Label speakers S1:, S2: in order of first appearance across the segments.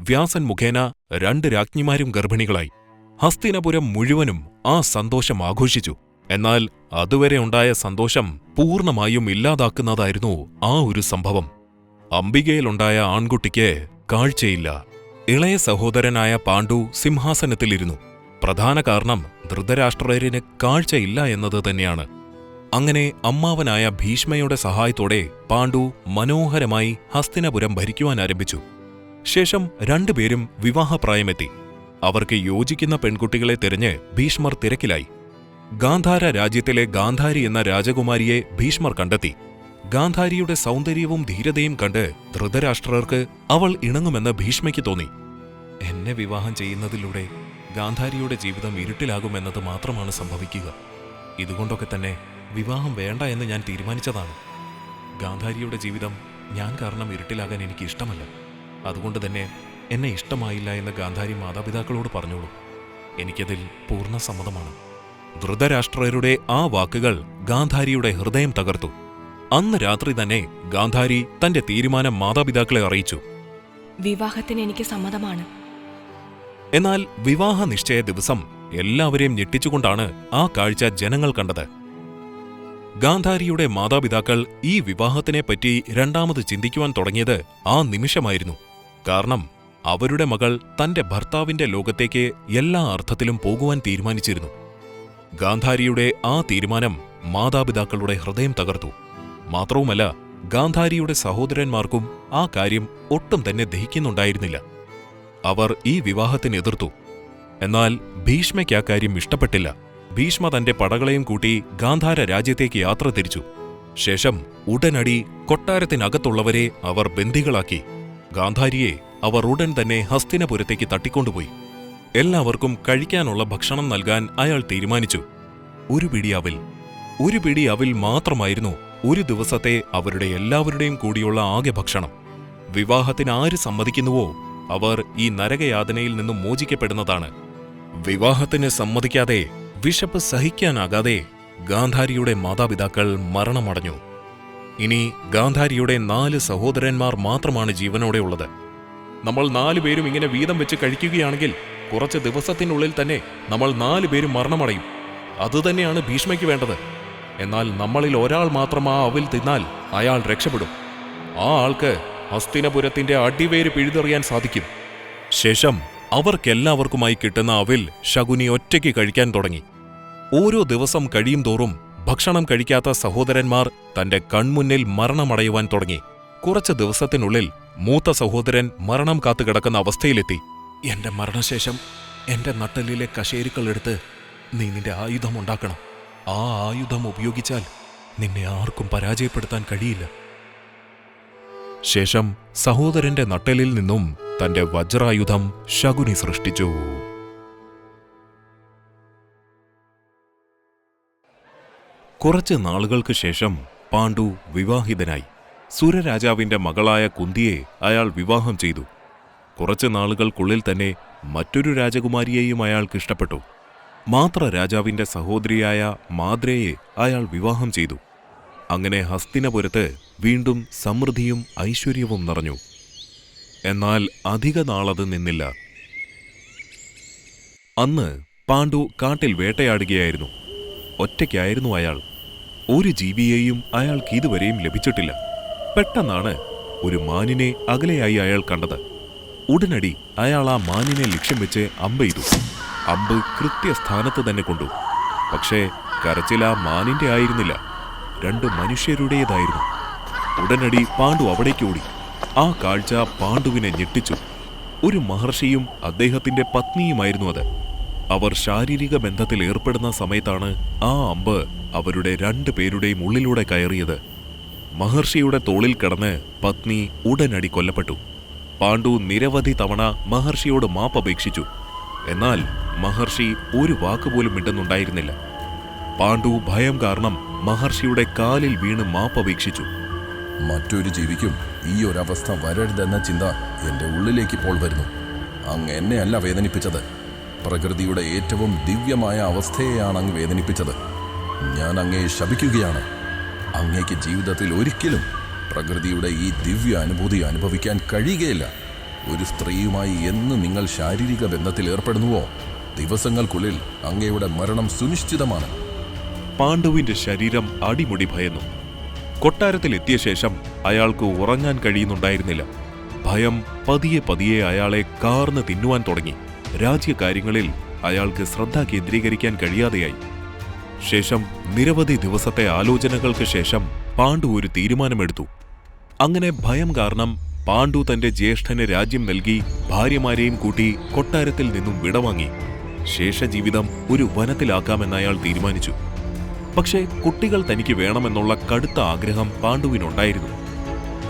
S1: വ്യാസൻ മുഖേന 2 രാജ്ഞിമാരും ഗർഭിണികളായി. ഹസ്തിനപുരം മുഴുവനും ആ സന്തോഷം ആഘോഷിച്ചു. എന്നാൽ അതുവരെ ഉണ്ടായ സന്തോഷം പൂർണ്ണമായും ഇല്ലാതാക്കുന്നതായിരുന്നു ആ ഒരു സംഭവം. അംബികയിലുണ്ടായ ആൺകുട്ടിക്ക് കാഴ്ചയില്ല. ഇളയ സഹോദരനായ പാണ്ഡു സിംഹാസനത്തിലിരുന്നു. പ്രധാന കാരണം ധൃതരാഷ്ട്രരിന് കാഴ്ചയില്ല എന്നത് തന്നെയാണ്. അങ്ങനെ അമ്മാവനായ ഭീഷ്മയുടെ സഹായത്തോടെ പാണ്ഡു മനോഹരമായി ഹസ്തിനപുരം ഭരിക്കുവാൻ ആരംഭിച്ചു. ശേഷം 2 പേരും വിവാഹപ്രായമെത്തി. അവർക്ക് യോജിക്കുന്ന പെൺകുട്ടികളെ തിരഞ്ഞ് ഭീഷ്മർ തിരക്കിലായി. ഗാന്ധാര രാജ്യത്തിലെ ഗാന്ധാരി എന്ന രാജകുമാരിയെ ഭീഷ്മർ കണ്ടെത്തി. ഗാന്ധാരിയുടെ സൗന്ദര്യവും ധീരതയും കണ്ട് ധൃതരാഷ്ട്രർക്ക് അവൾ ഇണങ്ങുമെന്ന് ഭീഷ്മയ്ക്ക് തോന്നി. എന്നെ വിവാഹം ചെയ്യുന്നതിലൂടെ ഗാന്ധാരിയുടെ ജീവിതം ഇരുട്ടിലാകുമെന്നത് മാത്രമാണ് സംഭവിക്കുക. ഇതുകൊണ്ടൊക്കെ തന്നെ വിവാഹം വേണ്ട എന്ന് ഞാൻ തീരുമാനിച്ചതാണ്. ഗാന്ധാരിയുടെ ജീവിതം ഞാൻ കാരണം ഇരുട്ടിലാകാൻ എനിക്ക് ഇഷ്ടമല്ല. അതുകൊണ്ട് തന്നെ എന്നെ ഇഷ്ടമായില്ല എന്ന് ഗാന്ധാരി മാതാപിതാക്കളോട് പറഞ്ഞോളൂ. എനിക്കതിൽ പൂർണ്ണ സമ്മതമാണ്. ധൃതരാഷ്ട്രരുടെ ആ വാക്കുകൾ ഗാന്ധാരിയുടെ ഹൃദയം തകർത്തു. അന്ന് രാത്രി തന്നെ ഗാന്ധാരി തന്റെ തീരുമാനം മാതാപിതാക്കളെ അറിയിച്ചു.
S2: വിവാഹത്തിന് എനിക്ക് സമ്മതമാണ്.
S1: എന്നാൽ വിവാഹ നിശ്ചയ ദിവസം എല്ലാവരെയും ഞെട്ടിച്ചുകൊണ്ടാണ് ആ കാഴ്ച ജനങ്ങൾ കണ്ടത്. ഗാന്ധാരിയുടെ മാതാപിതാക്കൾ ഈ വിവാഹത്തിനെപ്പറ്റി രണ്ടാമത് ചിന്തിക്കുവാൻ തുടങ്ങിയത് ആ നിമിഷമായിരുന്നു. കാരണം അവരുടെ മകൾ തന്റെ ഭർത്താവിന്റെ ലോകത്തേക്ക് എല്ലാ അർത്ഥത്തിലും പോകുവാൻ തീരുമാനിച്ചിരുന്നു. ഗാന്ധാരിയുടെ ആ തീരുമാനം മാതാപിതാക്കളുടെ ഹൃദയം തകർത്തു. മാത്രവുമല്ല, ഗാന്ധാരിയുടെ സഹോദരന്മാർക്കും ആ കാര്യം ഒട്ടും തന്നെ ദഹിക്കുന്നുണ്ടായിരുന്നില്ല. അവർ ഈ വിവാഹത്തിന് എതിർത്തു. എന്നാൽ ഭീഷ്മയ്ക്ക് ആ കാര്യം ഇഷ്ടപ്പെട്ടില്ല. ഭീഷ്മ തന്റെ പടകളെയും കൂട്ടി ഗാന്ധാര രാജ്യത്തേക്ക് യാത്ര തിരിച്ചു. ശേഷം ഉടനടി കൊട്ടാരത്തിനകത്തുള്ളവരെ അവർ ബന്ദികളാക്കി. ഗാന്ധാരിയെ അവർ ഉടൻ തന്നെ ഹസ്തിനപുരത്തേക്ക് തട്ടിക്കൊണ്ടുപോയി. എല്ലാവർക്കും കഴിക്കാനുള്ള ഭക്ഷണം നൽകാൻ അയാൾ തീരുമാനിച്ചു. ഒരു പിടി അവിൽ മാത്രമായിരുന്നു ഒരു ദിവസത്തെ അവരുടെ എല്ലാവരുടെയും കൂടിയുള്ള ആകെ ഭക്ഷണം. വിവാഹത്തിന് ആര് സമ്മതിക്കുന്നുവോ അവർ ഈ നരകയാതനയിൽ നിന്നും മോചിക്കപ്പെടുന്നതാണ്. വിവാഹത്തിന് സമ്മതിക്കാതെ വിശപ്പ് സഹിക്കാനാകാതെ ഗാന്ധാരിയുടെ മാതാപിതാക്കൾ മരണമടഞ്ഞു. ഇനി ഗാന്ധാരിയുടെ 4 സഹോദരന്മാർ മാത്രമാണ് ജീവനോടെ ഉള്ളത്. നമ്മൾ 4 പേരും ഇങ്ങനെ വീതം വെച്ച് കഴിക്കുകയാണെങ്കിൽ കുറച്ച് ദിവസത്തിനുള്ളിൽ തന്നെ നമ്മൾ 4 പേരും മരണമടയും. അതുതന്നെയാണ് ഭീഷ്മയ്ക്ക് വേണ്ടത്. എന്നാൽ നമ്മളിൽ ഒരാൾ മാത്രം ആ അവിൽ തിന്നാൽ അയാൾ രക്ഷപ്പെടും. ആ ആൾക്ക് ഹസ്തിനപുരത്തിന്റെ അടിവേര് പിഴുതെറിയാൻ സാധിക്കും. ശേഷം അവർക്കെല്ലാവർക്കുമായി കിട്ടുന്ന അവിൽ ശകുനി ഒറ്റയ്ക്ക് കഴിക്കാൻ തുടങ്ങി. ഓരോ ദിവസം കഴിയും തോറും ഭക്ഷണം കഴിക്കാത്ത സഹോദരന്മാർ തന്റെ കൺമുന്നിൽ മരണമടയുവാൻ തുടങ്ങി. കുറച്ച് ദിവസത്തിനുള്ളിൽ മൂത്ത സഹോദരൻ മരണം കാത്തുകിടക്കുന്ന അവസ്ഥയിലെത്തി. എന്റെ മരണശേഷം എന്റെ നട്ടെല്ലിലെ കശേരുക്കൾ എടുത്ത് നീ നിന്റെ ആയുധമുണ്ടാക്കണം. ആ ആയുധം ഉപയോഗിച്ചാൽ നിന്നെ ആർക്കും പരാജയപ്പെടുത്താൻ കഴിയില്ല. ശേഷം സഹോദരന്റെ നട്ടെല്ലിൽ നിന്നും തന്റെ വജ്രായുധം ശകുനി സൃഷ്ടിച്ചു. കുറച്ച് നാളുകൾക്ക് ശേഷം പാണ്ഡു വിവാഹിതനായി. സുരരാജാവിന്റെ മകളായ കുന്തിയെ അയാൾ വിവാഹം ചെയ്തു. കുറച്ച് നാളുകൾക്കുള്ളിൽ തന്നെ മറ്റൊരു രാജകുമാരിയെയും അയാൾക്ക് ഇഷ്ടപ്പെട്ടു. മാത്ര രാജാവിന്റെ സഹോദരിയായ മാദ്രയെ അയാൾ വിവാഹം ചെയ്തു. അങ്ങനെ ഹസ്തിനപുരത്ത് വീണ്ടും സമൃദ്ധിയും ഐശ്വര്യവും നിറഞ്ഞു. എന്നാൽ അധിക നാളത് നിന്നില്ല. അന്ന് പാണ്ഡു കാട്ടിൽ വേട്ടയാടുകയായിരുന്നു. ഒറ്റയ്ക്കായിരുന്നു അയാൾ. ഒരു ജീവിയെയും അയാൾക്ക് ഇതുവരെയും ലഭിച്ചിട്ടില്ല. പെട്ടെന്നാണ് ഒരു മാനിനെ അകലെയായി അയാൾ കണ്ടത്. ഉടനടി അയാൾ ആ മാനിനെ ലക്ഷ്യം വെച്ച് അമ്പെയ്തു. അമ്പ് കൃത്യസ്ഥാനത്ത് തന്നെ കൊണ്ടു. പക്ഷേ കരച്ചിൽ ആ മാനിന്റെ ആയിരുന്നില്ല, 2 മനുഷ്യരുടേതായിരുന്നു. ഉടനടി പാണ്ഡു അവിടേക്ക് ഓടി. ആ കാഴ്ച പാണ്ഡുവിനെ ഞെട്ടിച്ചു. ഒരു മഹർഷിയും അദ്ദേഹത്തിന്റെ പത്നിയുമായിരുന്നു അത്. അവർ ശാരീരിക ബന്ധത്തിൽ ഏർപ്പെടുന്ന സമയത്താണ് ആ അമ്പ് അവരുടെ 2 പേരുടെയും ഉള്ളിലൂടെ കയറിയത്. മഹർഷിയുടെ തോളിൽ കിടന്ന് പത്നി ഉടനടി കൊല്ലപ്പെട്ടു. പാണ്ഡു നിരവധി തവണ മഹർഷിയോട് മാപ്പപേക്ഷിച്ചു. എന്നാൽ മഹർഷി ഒരു വാക്കുപോലും മിണ്ടുന്നുണ്ടായിരുന്നില്ല. പാണ്ഡു ഭയം കാരണം മഹർഷിയുടെ കാലിൽ വീണ് മാപ്പപേക്ഷിച്ചു.
S3: മറ്റൊരു ജീവിക്കും ഈ ഒരവസ്ഥ വരരുതെന്ന ചിന്ത എൻ്റെ ഉള്ളിലേക്ക് ഇപ്പോൾ വരുന്നു. അങ്ങ് എന്നെയല്ല വേദനിപ്പിച്ചത്, പ്രകൃതിയുടെ ഏറ്റവും ദിവ്യമായ അവസ്ഥയെയാണ് അങ്ങ് വേദനിപ്പിച്ചത്. ഞാൻ അങ്ങയെ ശപിക്കുകയാണ്. അങ്ങേക്ക് ജീവിതത്തിൽ ഒരിക്കലും പ്രകൃതിയുടെ ഈ ദിവ്യ അനുഭൂതി അനുഭവിക്കാൻ കഴിയുകയില്ല. ഒരു സ്ത്രീയുമായി എന്ന് നിങ്ങൾ ശാരീരിക ബന്ധത്തിൽ ഏർപ്പെടുന്നുവോ ദിവസങ്ങൾക്കുള്ളിൽ അങ്ങയുടെ മരണം സുനിശ്ചിതമാണ്.
S1: പാണ്ഡുവിന്റെ ശരീരം അടിമുടി ഭയന്നു. കൊട്ടാരത്തിലെത്തിയ ശേഷം അയാൾക്ക് ഉറങ്ങാൻ കഴിയുന്നുണ്ടായിരുന്നില്ല. ഭയം പതിയെ പതിയെ അയാളെ കാർന്ന് തിന്നുവാൻ തുടങ്ങി. രാജ്യകാര്യങ്ങളിൽ അയാൾക്ക് ശ്രദ്ധ കേന്ദ്രീകരിക്കാൻ കഴിയാതെയായി. ശേഷം നിരവധി ദിവസത്തെ ആലോചനകൾക്ക് ശേഷം പാണ്ഡു ഒരു തീരുമാനമെടുത്തു. അങ്ങനെ ഭയം കാരണം പാണ്ഡു തന്റെ ജ്യേഷ്ഠന് രാജ്യം നൽകി ഭാര്യമാരെയും കൂട്ടി കൊട്ടാരത്തിൽ നിന്നും വിടവാങ്ങി. ശേഷജീവിതം ഒരു വനത്തിലാക്കാമെന്ന് അയാൾ തീരുമാനിച്ചു. പക്ഷേ കുട്ടികൾ തനിക്ക് വേണമെന്നുള്ള കടുത്ത ആഗ്രഹം പാണ്ഡുവിനുണ്ടായിരുന്നു.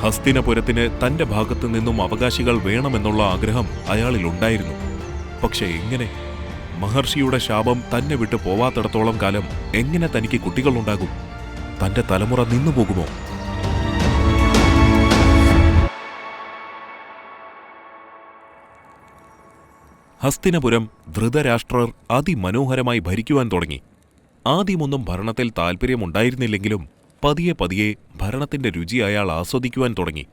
S1: ഹസ്തിനപുരത്തിന് തന്റെ ഭാഗത്തു നിന്നും അവകാശികൾ വേണമെന്നുള്ള ആഗ്രഹം അയാളിലുണ്ടായിരുന്നു. പക്ഷെ എങ്ങനെ? മഹർഷിയുടെ ശാപം തന്നെ വിട്ടു പോവാത്തിടത്തോളം കാലം എങ്ങനെ തനിക്ക് കുട്ടികളുണ്ടാകും? തന്റെ തലമുറ നിന്നുപോകുമോ? ഹസ്തിനപുരം ധൃതരാഷ്ട്രർ അതിമനോഹരമായി ഭരിക്കുവാൻ തുടങ്ങി. ആദ്യമൊന്നും ഭരണത്തിൽ താൽപ്പര്യമുണ്ടായിരുന്നില്ലെങ്കിലും പതിയെ പതിയെ ഭരണത്തിന്റെ രുചി അയാൾ ആസ്വദിക്കുവാൻ തുടങ്ങി.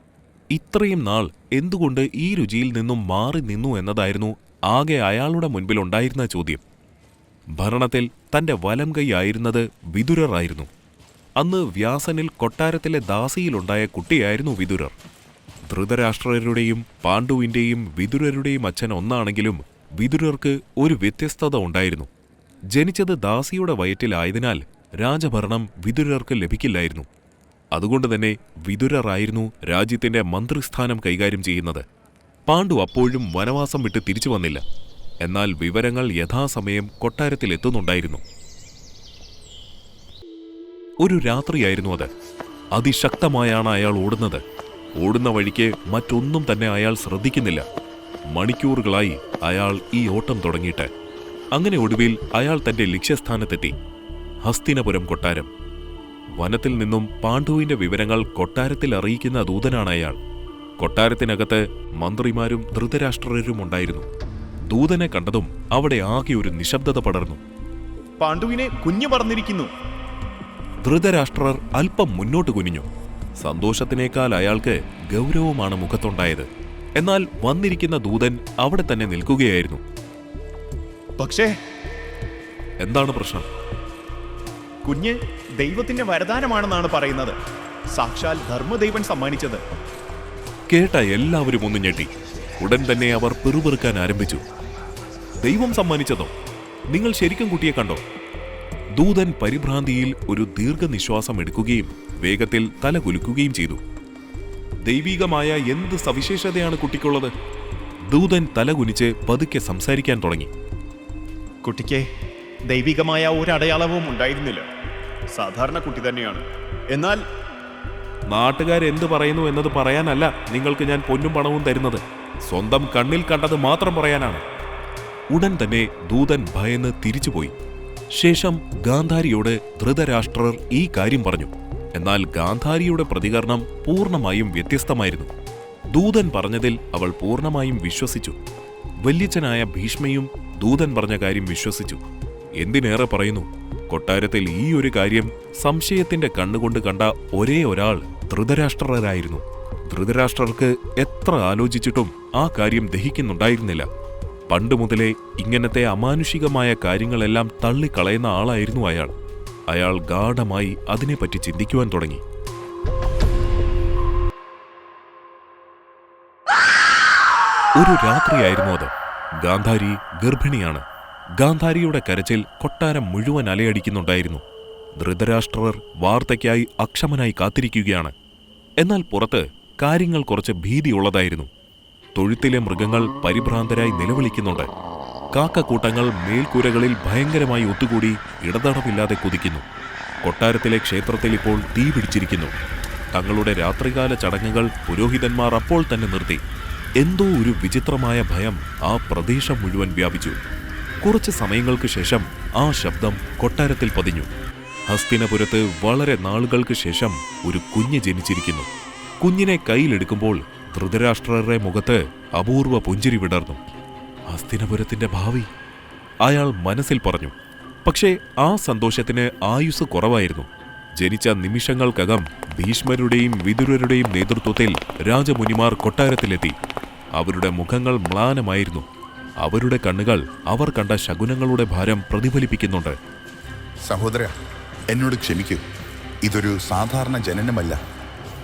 S1: ഇത്രയും നാൾ എന്തുകൊണ്ട് ഈ രുചിയിൽ നിന്നും മാറി നിന്നു എന്നതായിരുന്നു ആകെ അയാളുടെ മുൻപിലുണ്ടായിരുന്ന ചോദ്യം. ഭരണത്തിൽ തന്റെ വലം കൈയായിരുന്നത് വിതുരറായിരുന്നു. അന്ന് വ്യാസനിൽ കൊട്ടാരത്തിലെ ദാസിയിലുണ്ടായ കുട്ടിയായിരുന്നു വിതുരർ. ധൃതരാഷ്ട്രരുടെയും പാണ്ഡുവിന്റെയും വിതുരരുടെയും അച്ഛൻ ഒന്നാണെങ്കിലും വിതുരർക്ക് ഒരു വ്യത്യസ്തത ഉണ്ടായിരുന്നു. ജനിച്ചത് ദാസിയുടെ വയറ്റിലായതിനാൽ രാജഭരണം വിതുരർക്ക് ലഭിക്കില്ലായിരുന്നു. അതുകൊണ്ടുതന്നെ വിതുരറായിരുന്നു രാജ്യത്തിന്റെ മന്ത്രിസ്ഥാനം കൈകാര്യം ചെയ്യുന്നത്. പാണ്ഡു അപ്പോഴും വനവാസം വിട്ട് തിരിച്ചു വന്നില്ല. എന്നാൽ വിവരങ്ങൾ യഥാസമയം കൊട്ടാരത്തിലെത്തുന്നുണ്ടായിരുന്നു. ഒരു രാത്രിയായിരുന്നു അത്. അതിശക്തമായാണ് അയാൾ ഓടുന്നത്. ഓടുന്ന വഴിക്ക് മറ്റൊന്നും തന്നെ അയാൾ ശ്രദ്ധിക്കുന്നില്ല. മണിക്കൂറുകളായി അയാൾ ഈ ഓട്ടം തുടങ്ങിയിട്ട്. അങ്ങനെ ഒടുവിൽ അയാൾ തന്റെ ലക്ഷ്യസ്ഥാനത്തെത്തി. ഹസ്തിനപുരം കൊട്ടാരം. വനത്തിൽ നിന്നും പാണ്ഡുവിന്റെ വിവരങ്ങൾ കൊട്ടാരത്തിൽ അറിയിക്കുന്ന ദൂതനാണ് അയാൾ. കൊട്ടാരത്തിനകത്ത് മന്ത്രിമാരും ധൃതരാഷ്ട്രരും ഉണ്ടായിരുന്നു. ദൂതനെ കണ്ടതും അവിടെ ആകെ ഒരു നിശബ്ദത പടർന്നു.
S4: പാണ്ഡുവിനെ കുഞ്ഞു പറന്നിരിക്കുന്നു.
S1: ധൃതരാഷ്ട്രർ അല്പം മുന്നോട്ട് കുനിഞ്ഞു. സന്തോഷത്തിനേക്കാൾ അയാൾക്ക് ഗൗരവമാണ് മുഖത്തുണ്ടായത്. എന്നാൽ വന്നിരിക്കുന്ന ദൂതൻ അവിടെ തന്നെ നിൽക്കുകയായിരുന്നു.
S4: പക്ഷേ
S1: എന്താണ് പ്രശ്നം?
S4: കുഞ്ഞ് ദൈവത്തിന്റെ വരദാനമാണെന്നാണ് പറയുന്നത്. സാക്ഷാൽ ധർമ്മദൈവൻ സമ്മാനിച്ചത്.
S1: കേട്ട എല്ലാവരും ഒന്ന് ഞെട്ടി. ഉടൻ തന്നെ അവർ പിറുപിറുക്കാൻ ആരംഭിച്ചു. ദൈവം സമ്മാനിച്ചതോ? നിങ്ങൾ ശരിക്കും കുട്ടിയെ കണ്ടോ? ദൂതൻ പരിഭ്രാന്തിയിൽ ഒരു ദീർഘനിശ്വാസം എടുക്കുകയും വേഗത്തിൽ തല കുലുക്കുകയും ചെയ്തു. ദൈവികമായ എന്ത് സവിശേഷതയാണ് കുട്ടിക്കുള്ളത്? ദൂതൻ തലകുനിച്ച് പതുക്കെ സംസാരിക്കാൻ തുടങ്ങി.
S4: കുട്ടിക്ക് ദൈവികമായ ഒരു അടയാളവും ഉണ്ടായിരുന്നില്ല. സാധാരണ കുട്ടി തന്നെയാണ്. എന്നാൽ
S1: നാട്ടുകാരെന്ത് പറയുന്നു എന്നത് പറയാനല്ല നിങ്ങൾക്ക് ഞാൻ പൊന്നും പണവും തരുന്നത്. സ്വന്തം കണ്ണിൽ കണ്ടത് മാത്രം പറയാനാണ്. ഉടൻ തന്നെ ദൂതൻ ഭയന്ന് തിരിച്ചുപോയി. ശേഷം ഗാന്ധാരിയോട് ധൃതരാഷ്ട്രർ ഈ കാര്യം പറഞ്ഞു. എന്നാൽ ഗാന്ധാരിയുടെ പ്രതികരണം പൂർണ്ണമായും വ്യത്യസ്തമായിരുന്നു. ദൂതൻ പറഞ്ഞതിൽ അവൾ പൂർണ്ണമായും വിശ്വസിച്ചു. വല്യച്ഛനായ ഭീഷ്മയും ദൂതൻ പറഞ്ഞ കാര്യം വിശ്വസിച്ചു. എന്തിനേറെ പറയുന്നു, കൊട്ടാരത്തിൽ ഈ ഒരു കാര്യം സംശയത്തിന്റെ കണ്ണുകൊണ്ട് കണ്ട ഒരേ ഒരാൾ ധൃതരാഷ്ട്രരായിരുന്നു. ധൃതരാഷ്ട്രർക്ക് എത്ര ആലോചിച്ചിട്ടും ആ കാര്യം ദഹിക്കുന്നുണ്ടായിരുന്നില്ല. പണ്ടുമുതലേ ഇങ്ങനത്തെ അമാനുഷികമായ കാര്യങ്ങളെല്ലാം തള്ളിക്കളയുന്ന ആളായിരുന്നു അയാൾ. അയാൾ ഗാഢമായി അതിനെപ്പറ്റി ചിന്തിക്കുവാൻ തുടങ്ങി. ഒരു രാത്രിയായിരുന്നു അത്. ഗാന്ധാരി ഗർഭിണിയാണ്. ഗാന്ധാരിയുടെ കരച്ചിൽ കൊട്ടാരം മുഴുവൻ അലയടിക്കുന്നുണ്ടായിരുന്നു. ധൃതരാഷ്ട്രർ വാർത്തയ്ക്കായി അക്ഷമനായി കാത്തിരിക്കുകയാണ്. എന്നാൽ പുറത്ത് കാര്യങ്ങൾ കുറച്ച് ഭീതിയുള്ളതായിരുന്നു. തൊഴുത്തിലെ മൃഗങ്ങൾ പരിഭ്രാന്തരായി നിലവിളിക്കുന്നുണ്ട്. കാക്കക്കൂട്ടങ്ങൾ മേൽക്കൂരകളിൽ ഭയങ്കരമായി ഒത്തുകൂടി ഇടതടവില്ലാതെ കുതിക്കുന്നു. കൊട്ടാരത്തിലെ ക്ഷേത്രത്തിൽ ഇപ്പോൾ തീ പിടിച്ചിരിക്കുന്നു. തങ്ങളുടെ രാത്രികാല ചടങ്ങുകൾ പുരോഹിതന്മാർ അപ്പോൾ തന്നെ നിർത്തി. എന്തോ ഒരു വിചിത്രമായ ഭയം ആ പ്രദേശം മുഴുവൻ വ്യാപിച്ചു. കുറച്ച് സമയങ്ങൾക്ക് ശേഷം ആ ശബ്ദം കൊട്ടാരത്തിൽ പതിഞ്ഞു. ഹസ്തിനപുരത്ത് വളരെ നാളുകൾക്ക് ശേഷം ഒരു കുഞ്ഞ് ജനിച്ചിരിക്കുന്നു. കുഞ്ഞിനെ കയ്യിലെടുക്കുമ്പോൾ ധൃതരാഷ്ട്രരുടെ മുഖത്ത് അപൂർവ പുഞ്ചിരി വിടർന്നു. ഹസ്തിനപുരത്തിന്റെ ഭാവി, അയാൾ മനസ്സിൽ പറഞ്ഞു. പക്ഷേ ആ സന്തോഷത്തിന് ആയുസ് കുറവായിരുന്നു. ജനിച്ച നിമിഷങ്ങൾക്കകം ഭീഷ്മരുടെയും വിതുരരുടെയും നേതൃത്വത്തിൽ രാജമുനിമാർ കൊട്ടാരത്തിലെത്തി. അവരുടെ മുഖങ്ങൾ മ്ലാനമായിരുന്നു. അവരുടെ കണ്ണുകൾ അവർ കണ്ട ശകുനങ്ങളുടെ ഭാരം പ്രതിഫലിപ്പിക്കുന്നുണ്ട്.
S5: സഹോദര, എന്നോട് ക്ഷമിക്കൂ. ഇതൊരു സാധാരണ ജനനമല്ല.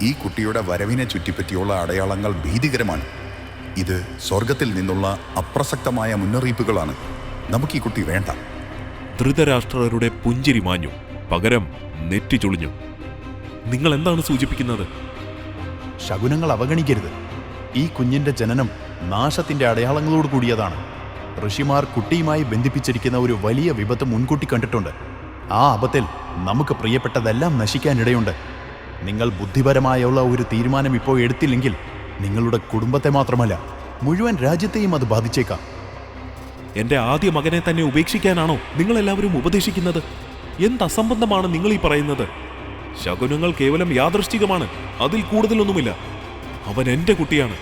S5: ഈ കുട്ടിയുടെ വരവിനെ ചുറ്റിപ്പറ്റിയുള്ള അടയാളങ്ങൾ ഭീതികരമാണ്. ഇത് സ്വർഗത്തിൽ നിന്നുള്ള അപ്രസക്തമായ മുന്നറിയിപ്പുകളാണ്. നമുക്ക് ഈ കുട്ടി വേണ്ട.
S1: ധൃതരാഷ്ട്രരുടെ പുഞ്ചിരി മാഞ്ഞു. പകരം നെറ്റി ചുളിഞ്ഞു. നിങ്ങൾ എന്താണ് സൂചിപ്പിക്കുന്നത്?
S6: ശകുനങ്ങൾ അവഗണിക്കരുത്. ഈ കുഞ്ഞിന്റെ ജനനം നാശത്തിന്റെ അടയാളങ്ങളോട് കൂടിയതാണ്. ഋഷിമാർ കുട്ടിയുമായി ബന്ധിപ്പിച്ചിരിക്കുന്ന ഒരു വലിയ വിപത്ത് മുൻകൂട്ടി കണ്ടിട്ടുണ്ട്. ആ ആപത്തിൽ നമുക്ക് പ്രിയപ്പെട്ടതെല്ലാം നശിക്കാനിടയുണ്ട്. നിങ്ങൾ ബുദ്ധിപരമായുള്ള ഒരു തീരുമാനം ഇപ്പോൾ എടുത്തില്ലെങ്കിൽ നിങ്ങളുടെ കുടുംബത്തെ മാത്രമല്ല, മുഴുവൻ രാജ്യത്തെയും അത് ബാധിച്ചേക്കാം.
S1: എന്റെ ആദ്യ മകനെ തന്നെ ഉപേക്ഷിക്കാനാണോ നിങ്ങളെല്ലാവരും ഉപദേശിക്കുന്നത്? എന്ത് അസംബന്ധമാണ് നിങ്ങൾ ഈ പറയുന്നത്? ശകുനങ്ങൾ കേവലം യാദൃശ്ചികമാണ്, അതിൽ കൂടുതലൊന്നുമില്ല. അവൻ എന്റെ കുട്ടിയാണ്.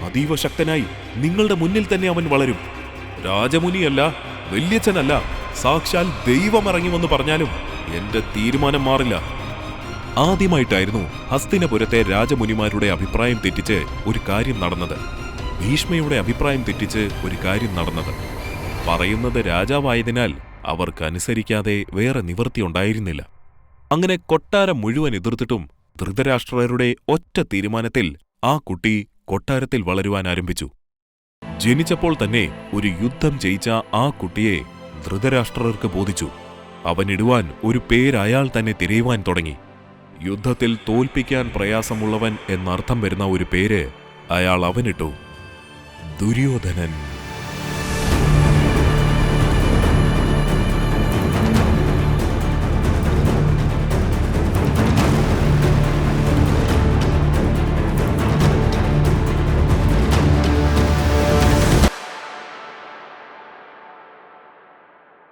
S1: അതീവ ശക്തനായി നിങ്ങളുടെ മുന്നിൽ തന്നെ അവൻ വളരും. രാജമുനിയല്ല, വല്യച്ഛനല്ല, സാക്ഷാൽ ദൈവം ഇറങ്ങി വന്ന് പറഞ്ഞാലും എന്റെ തീരുമാനം മാറില്ല. ആദ്യമായിട്ടായിരുന്നു ഹസ്തിനപുരത്തെ രാജമുനിമാരുടെ അഭിപ്രായം തെറ്റിച്ച് ഒരു കാര്യം നടന്നത്. ഭീഷ്മയുടെ അഭിപ്രായം തെറ്റിച്ച് ഒരു കാര്യം നടന്നത്. പറയുന്നത് രാജാവായതിനാൽ അവർക്കനുസരിക്കാതെ വേറെ നിവൃത്തിയുണ്ടായിരുന്നില്ല. അങ്ങനെ കൊട്ടാരം മുഴുവൻ എതിർത്തിട്ടും ധൃതരാഷ്ട്രരുടെ ഒറ്റ തീരുമാനത്തിൽ ആ കുട്ടി കൊട്ടാരത്തിൽ വളരുവാൻ ആരംഭിച്ചു. ജനിച്ചപ്പോൾ തന്നെ ഒരു യുദ്ധം ജയിച്ച ആ കുട്ടിയെ ധൃതരാഷ്ട്രർക്ക് ബോധിച്ചു. അവനിടുവാൻ ഒരു പേര് അയാൾ തന്നെ തിരയുവാൻ തുടങ്ങി. യുദ്ധത്തിൽ തോൽപ്പിക്കാൻ പ്രയാസമുള്ളവൻ എന്നർത്ഥം വരുന്ന ഒരു പേര് അയാൾ അവനിട്ടു: ദുര്യോധനൻ.